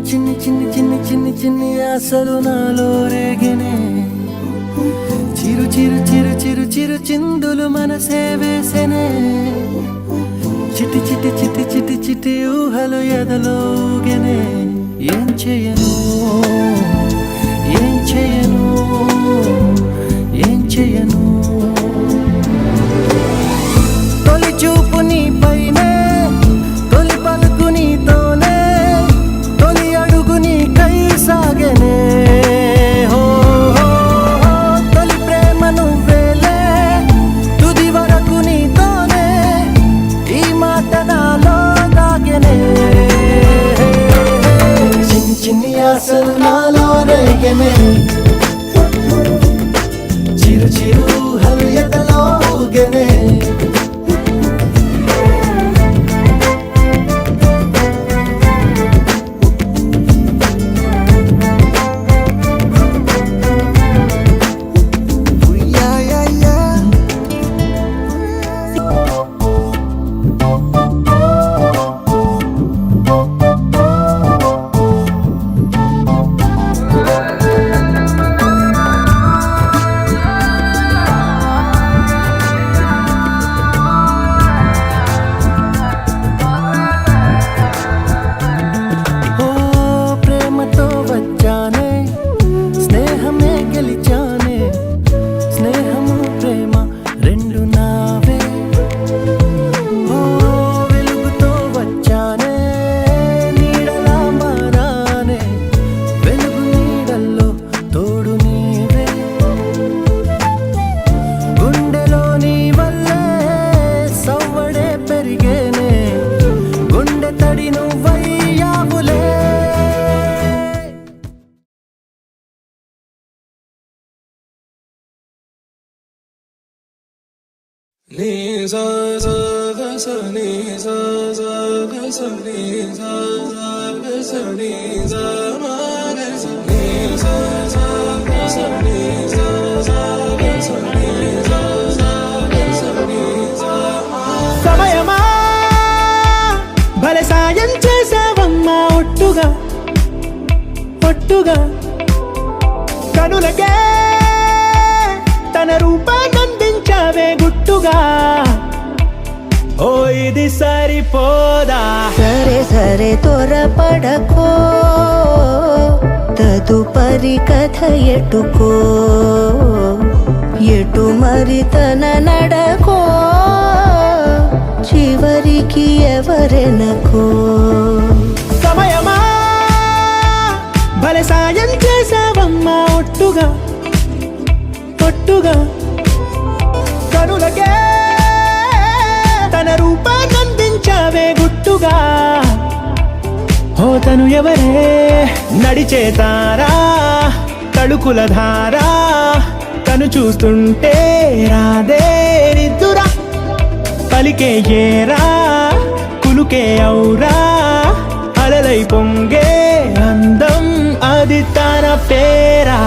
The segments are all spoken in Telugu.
చిన్ని చిన్ని చిన్ని చిన్ని చిన్ని ఆశలు నాలో రేగినే చిరు చిరు చిరు చిరు చిరు చిందులు మనసే వేసెనే చిటి చిటి చిటి చిటి చిటి ఊహలు ఎదలో ఊగెనే ఏం చేయను ఏం చేయను ఏం చేయను తొలి చూపు నీ పైనే తొలి పలుకు నీతోనే తొలి అడుగు నీ కై సాగెనే తొలి ప్రేమ నువ్వేలే తుది వరకు నీతోనే ఈ మాట నాలో దాగెనే చిన్ని చిన్ని ఆశలు నాలో రేగెనే చిరు చిరు ఊహలు ఎదలో ఊగెనే ni za za ga sa ni za za ga sa ni za za ga sa ni za ma ga sa ni za za ga sa ni za za ga sa ni za za ga sa ni za ma సమయమా భలే సాయం చేసావమ్మా ఒట్టుగా ఒట్టుగా కనులకే తన రూపాన్నందించావే గుట్టుగా ఓ ఇది సరిపోదా సరే సరే త్వరపడకో తదుపరి కథ ఎటుకో ఎటు మరి తన నడకో చివరికి ఎవరెనకో సమయమా భలే సాయం చేసావమ్మా ఒట్టుగా ఒట్టుగా కనులకే తన రూపాన్నందించావే గుట్టుగా ఓ తను ఎవరే నడిచే తారా తడుకుల ధారా తను చూస్తుంటే రాదే నిద్దురా పలికే ఏరా కులుకే ఔరా అలలై పొంగే అందం అది తన పేరా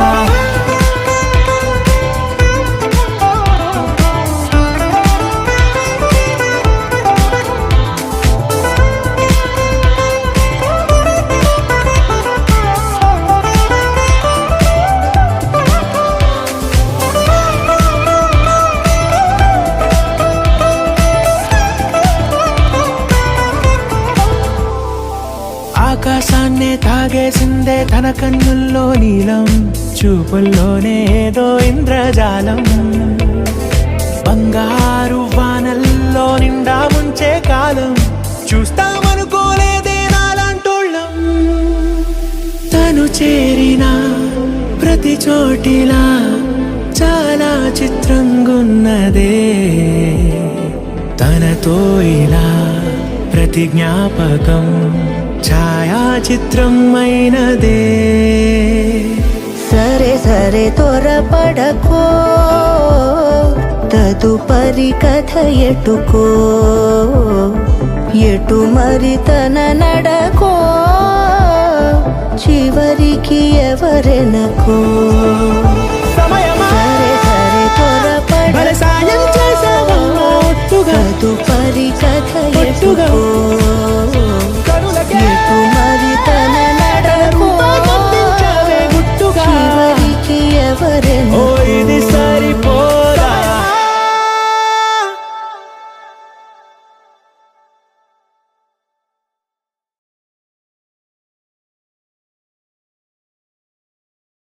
ఆకాశాన్నే తాగేసిందే తన కన్నుల్లో నీలం చూపుల్లోనే ఏదో ఇంద్రజాలం బంగారు వానల్లో నిండా ముంచే కాలం చూస్తామనుకోలేదే నాలాంటోళ్ళం తను చేరిన ప్రతి చోటిలా చాలా చిత్రంగున్నదే తనతో ఇలా ప్రతి జ్ఞాపకం ఛాయాచిత్రమైనదే సరే సరే త్వరపడకో తదుపరి కథ ఎటుకో ఎటు మరి తన నడకో చివరికి ఎవరెనకో సమయమా సరే సరే త్వరపడ భలే సాయం చేసావమ్మా ఒట్టుగా తదుపరి కథ ఒట్టుగా ఎటుకో